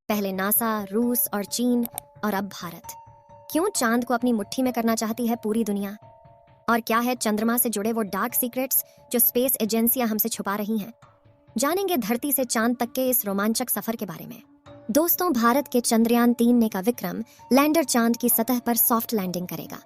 पहले नासा, रूस और चीन और अब भारत। क्यों चांद को अपनी मुट्ठी में करना चाहती है पूरी दुनिया? और क्या है चंद्रमा से जुड़े वो डार्क सीक्रेट्स जो स्पेस एजेंसियां हमसे छुपा रही हैं? जानेंगे धरती से चांद तक के इस रोमांचक सफर के बारे में। दोस्तों, भारत के चंद्रयान 3 ने का विक्रम लैंडर चांद की सतह पर सॉफ्ट लैंडिंग करेगा।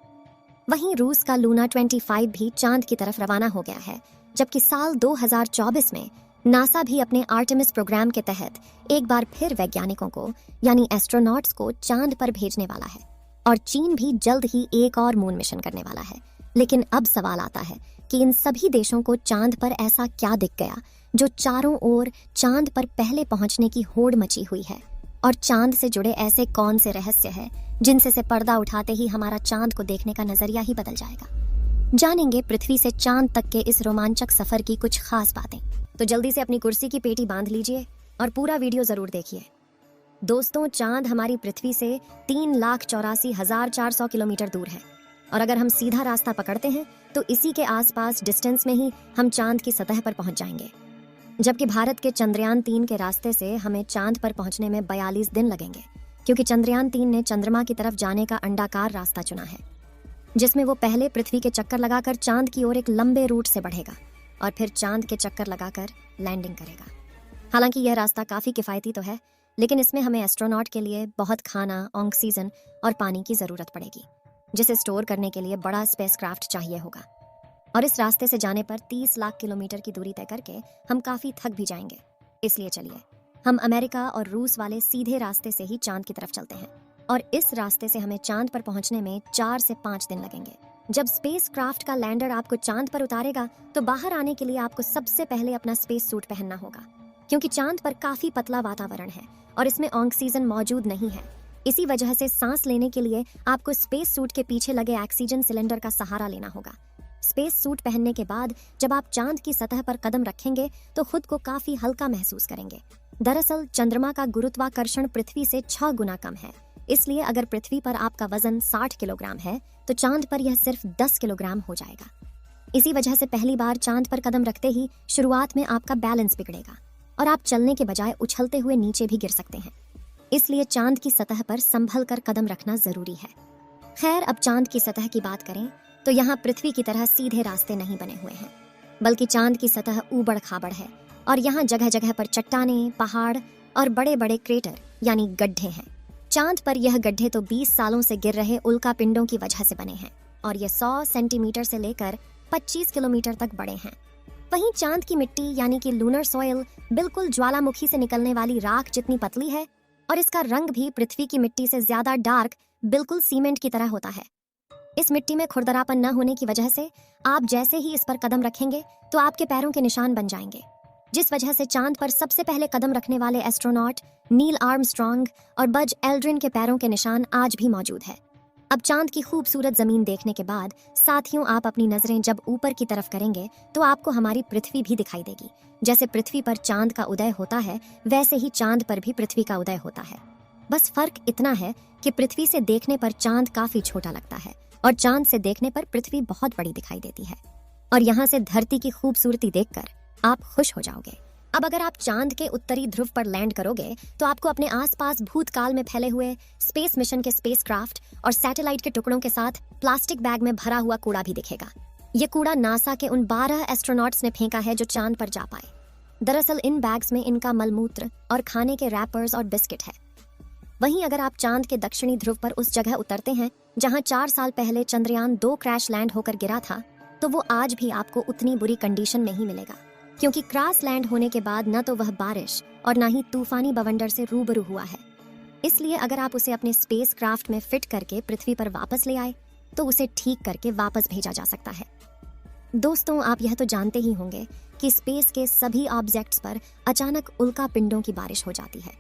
वहीं रूस का लूना 25 भी चांद की तरफ रवाना हो गया है, जबकि साल 2024 में नासा भी अपने आर्टेमिस प्रोग्राम के तहत एक बार फिर वैज्ञानिकों को यानी एस्ट्रोनॉट्स को चांद पर भेजने वाला है। और चीन भी जल्द ही एक और मून मिशन करने वाला है। लेकिन अब सवाल आता है कि इन सभी देशों को चांद पर ऐसा क्या दिख गया जो चारों ओर चांद पर पहले पहुंचने की होड़ मची हुई है? और चांद से जुड़े ऐसे कौन से रहस्य हैं जिनसे से पर्दा उठाते ही हमारा चांद को देखने का नजरिया ही बदल जाएगा? जानेंगे पृथ्वी से चांद तक के इस रोमांचक सफर की कुछ खास बातें। तो जल्दी से अपनी कुर्सी की पेटी बांध लीजिए और पूरा वीडियो जरूर देखिए। दोस्तों, चांद हमारी पृथ्वी से 3,84,400 किलोमीटर दूर है। और अगर हम सीधा रास्ता पकड़ते हैं तो इसी के आसपास डिस्टेंस में ही हम चांद की सतह पर पहुंच जाएंगे। जबकि भारत के चंद्रयान 3 के रास्ते से हमें चांद पर पहुंचने में 42 दिन लगेंगे, क्योंकि चंद्रयान 3 ने चंद्रमा की तरफ जाने का अंडाकार रास्ता चुना है, जिसमें वो पहले पृथ्वी के चक्कर लगाकर चांद की ओर एक लंबे रूट से बढ़ेगा और फिर चांद के चक्कर लगाकर लैंडिंग करेगा। हालांकि यह रास्ता काफी किफायती तो है, लेकिन इसमें हमें एस्ट्रोनॉट के लिए बहुत खाना, ऑक्सीजन और पानी की जरूरत पड़ेगी, जिसे स्टोर करने के लिए बड़ा स्पेसक्राफ्ट चाहिए होगा। और इस रास्ते से जाने पर 30 लाख किलोमीटर की दूरी तय करके हम काफी थक भी जाएंगे। इसलिए चलिए हम अमेरिका और रूस वाले सीधे रास्ते से ही चांद की तरफ चलते हैं। और इस रास्ते से हमें चांद पर पहुंचने में 4 से 5 दिन लगेंगे। जब स्पेसक्राफ्ट का लैंडर आपको चांद पर उतारेगा तो बाहर आने के लिए आपको सबसे पहले अपना स्पेस सूट पहनना होगा, क्योंकि चांद पर काफी पतला वातावरण है और इसमें ऑक्सीजन मौजूद नहीं है। इसी वजह से सांस लेने के लिए आपको स्पेस सूट के पीछे लगे ऑक्सीजन सिलेंडर का सहारा लेना होगा। स्पेस सूट पहनने के बाद जब आप चांद की सतह पर कदम रखेंगे तो खुद को काफी हल्का महसूस करेंगे। दरअसल चंद्रमा का गुरुत्वाकर्षण पृथ्वी से 6 गुना कम है, इसलिए अगर पृथ्वी पर आपका वजन 60 किलोग्राम है तो चांद पर यह सिर्फ 10 किलोग्राम हो जाएगा। इसी वजह से पहली बार चांद पर कदम रखते ही शुरुआत में आपका बैलेंस बिगड़ेगा और आप चलने के बजाय उछलते हुए नीचे भी गिर सकते हैं। इसलिए चांद की सतह पर संभल कर कदम रखना जरूरी है। खैर, अब चांद की सतह की बात करें तो यहाँ पृथ्वी की तरह सीधे रास्ते नहीं बने हुए हैं, बल्कि चांद की सतह ऊबड़ खाबड़ है और यहाँ जगह जगह पर चट्टानें, पहाड़ और बड़े बड़े क्रेटर यानी गड्ढे हैं। चांद पर यह गड्ढे तो 20 सालों से गिर रहे उल्का पिंडों की वजह से बने हैं और ये 100 सेंटीमीटर से लेकर 25 किलोमीटर तक बड़े हैं। वहीं चांद की मिट्टी यानी कि लूनर सॉइल बिल्कुल ज्वालामुखी से निकलने वाली राख जितनी पतली है और इसका रंग भी पृथ्वी की मिट्टी से ज्यादा डार्क, बिल्कुल सीमेंट की तरह होता है। इस मिट्टी में खुरदरापन न होने की वजह से आप जैसे ही इस पर कदम रखेंगे तो आपके पैरों के निशान बन जाएंगे, जिस वजह से चांद पर सबसे पहले कदम रखने वाले एस्ट्रोनॉट नील आर्मस्ट्रॉन्ग और बज एल्ड्रिन के पैरों के निशान आज भी मौजूद है। अब चांद की खूबसूरत जमीन देखने के बाद साथियों, आप अपनी नजरें जब ऊपर की तरफ करेंगे तो आपको हमारी पृथ्वी भी दिखाई देगी। जैसे पृथ्वी पर चांद का उदय होता है, वैसे ही चांद पर भी पृथ्वी का उदय होता है। बस फर्क इतना है कि पृथ्वी से देखने पर चांद काफी छोटा लगता है और चांद से देखने पर पृथ्वी बहुत बड़ी दिखाई देती है। और यहाँ से धरती की खूबसूरती देखकर आप खुश हो जाओगे। अब अगर आप चांद के उत्तरी ध्रुव पर लैंड करोगे तो आपको अपने आसपास भूतकाल में फैले हुए स्पेस मिशन के स्पेसक्राफ्ट और सैटेलाइट के टुकड़ों के साथ प्लास्टिक बैग में भरा हुआ कूड़ा भी दिखेगा। ये कूड़ा नासा के उन 12 एस्ट्रोनॉट्स ने फेंका है जो चांद पर जा पाए। दरअसल इन बैग्स में इनका मलमूत्र और खाने के रैपर्स और बिस्किट है। वहीं अगर आप चांद के दक्षिणी ध्रुव पर उस जगह उतरते हैं जहां 4 साल पहले चंद्रयान 2 क्रैश लैंड होकर गिरा था, तो वो आज भी आपको उतनी बुरी कंडीशन में ही मिलेगा, क्योंकि क्रैश लैंड होने के बाद न तो वह बारिश और न ही तूफानी बवंडर से रूबरू हुआ है। इसलिए अगर आप उसे अपने स्पेस क्राफ्ट में फिट करके पृथ्वी पर वापस ले आए तो उसे ठीक करके वापस भेजा जा सकता है। दोस्तों, आप यह तो जानते ही होंगे कि स्पेस के सभी ऑब्जेक्ट्स पर अचानक उल्का पिंडों की बारिश हो जाती है।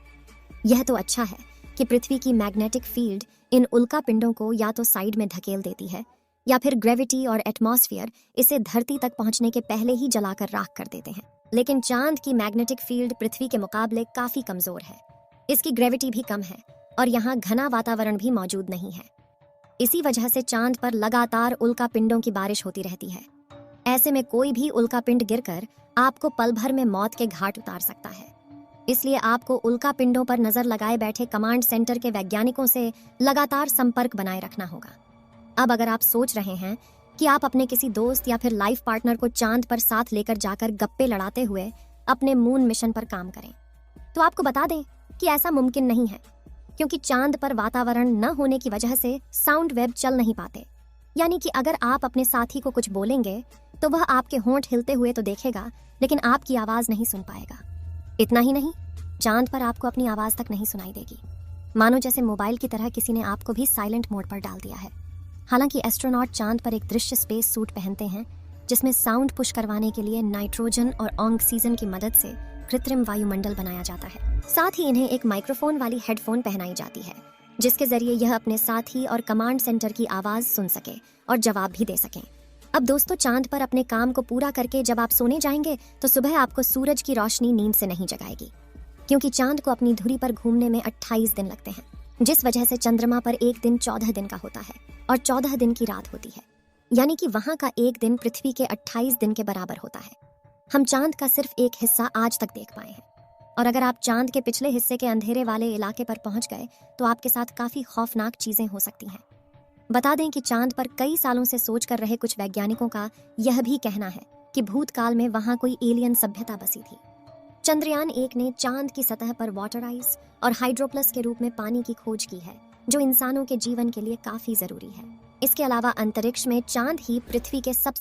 यह तो अच्छा है कि पृथ्वी की मैग्नेटिक फील्ड इन उल्का पिंडों को या तो साइड में धकेल देती है या फिर ग्रेविटी और एटमॉस्फेयर इसे धरती तक पहुंचने के पहले ही जलाकर राख कर देते हैं। लेकिन चांद की मैग्नेटिक फील्ड पृथ्वी के मुकाबले काफी कमजोर है। इसकी ग्रेविटी भी कम है और यहाँ घना वातावरण भी मौजूद नहीं है। इसी वजह से चांद पर लगातार उल्का पिंडों की बारिश होती रहती है। ऐसे में कोई भी उल्कापिंड गिरकर आपको पल भर में मौत के घाट उतार सकता है। इसलिए आपको उल्कापिंडों पर नजर लगाए बैठे कमांड सेंटर के वैज्ञानिकों से लगातार संपर्क बनाए रखना होगा। अब अगर आप सोच रहे हैं कि आप अपने किसी दोस्त या फिर लाइफ पार्टनर को चांद पर साथ लेकर जाकर गप्पे लड़ाते हुए अपने मून मिशन पर काम करें, तो आपको बता दें कि ऐसा मुमकिन नहीं है, क्योंकि चांद पर वातावरण न होने की वजह से साउंड वेव चल नहीं पाते। यानी कि अगर आप अपने साथी को कुछ बोलेंगे तो वह आपके होंठ हिलते हुए तो देखेगा, लेकिन आपकी आवाज नहीं सुन पाएगा। इतना ही नहीं, चांद पर आपको अपनी आवाज तक नहीं सुनाई देगी, मानो जैसे मोबाइल की तरह किसी ने आपको भी साइलेंट मोड पर डाल दिया है। हालांकि एस्ट्रोनॉट चांद पर एक दृश्य स्पेस सूट पहनते हैं जिसमें साउंड पुश करवाने के लिए नाइट्रोजन और ऑक्सीजन की मदद से कृत्रिम वायुमंडल बनाया जाता है। साथ ही इन्हें एक माइक्रोफोन वाली हेडफोन पहनाई जाती है, जिसके जरिए यह अपने साथी और कमांड सेंटर की आवाज सुन सके और जवाब भी दे सकें। अब दोस्तों, चांद पर अपने काम को पूरा करके जब आप सोने जाएंगे तो सुबह आपको सूरज की रोशनी नींद से नहीं जगाएगी, क्योंकि चांद को अपनी धुरी पर घूमने में 28 दिन लगते हैं, जिस वजह से चंद्रमा पर एक दिन 14 दिन का होता है और 14 दिन की रात होती है। यानी कि वहां का एक दिन पृथ्वी के 28 दिन के बराबर होता है। हम चांद का सिर्फ एक हिस्सा आज तक देख पाए हैं, और अगर आप चांद के पिछले हिस्से के अंधेरे वाले इलाके पर पहुंच गए तो आपके साथ काफी खौफनाक चीजें हो सकती हैं। बता दें कि चांद पर कई सालों से सोच कर रहे कुछ वैज्ञानिकों का यह भी कहना है कि भूतकाल में वहां कोई एलियन सभ्यता बसी थी। चंद्रयान 1 ने चांद की सतह पर वाटर आइस और हाइड्रोप्लस के रूप में पानी की खोज की है, जो इंसानों के जीवन के लिए काफी जरूरी है। इसके अलावा अंतरिक्ष में चांद ही पृथ्वी के सबसे